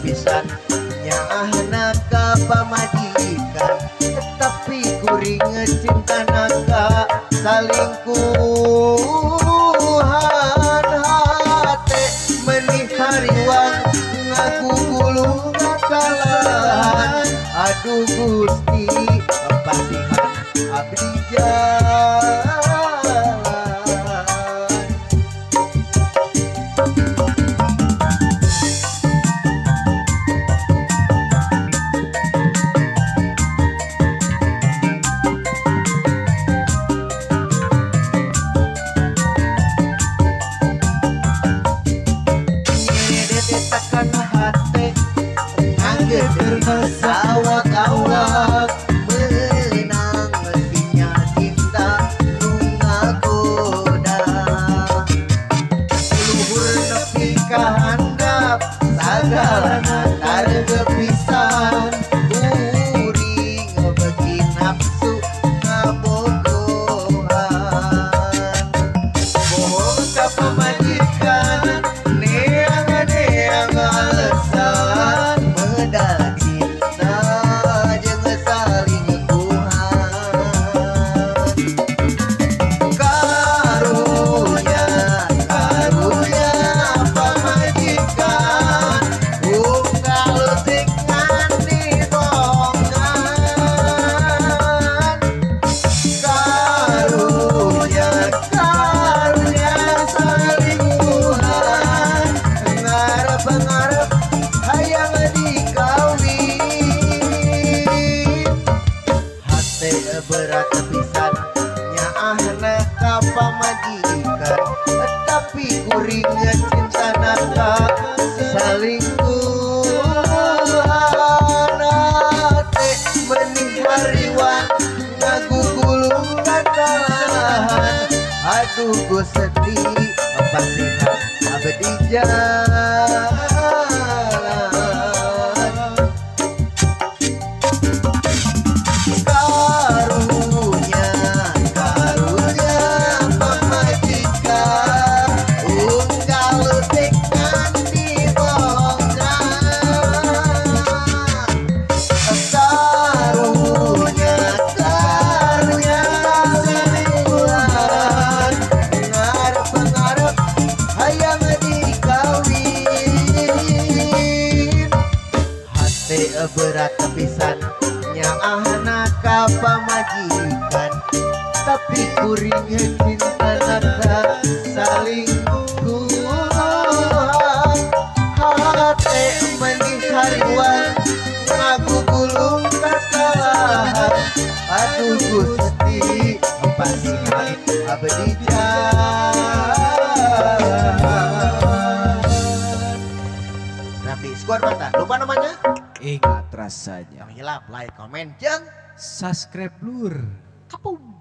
pisan nyahna ka pamajikan tapi kuring cinta naga salingkuhan hate menih hariwang ngagugulung ngakalahan aduh Gusti pasihan abdi jalan. Awak-awak menang mestinya cinta nungagoda luhur nepi kahandap sagalana targepisan kuring bagi nafsu ngabogohan bohong ka pamajikan neang alesan medal berat pisan nyaahna ka pamajikan tapi kuring cinta naga salingkuhan hate menih hariwan ngagugulung kakalahan aduh gue sedih pasihan abdi jalan. Berat pisan nyaahna ka pamajikan tapi kuring cinta naga salingkuhan hate menih hariwan ngagugulung kakalahan aduh Gusti pasihan abdi jalan. Rapi skor mata lupa namanya. Ingat rasanya. Hilap, like, comment, jeng subscribe lur. kapung.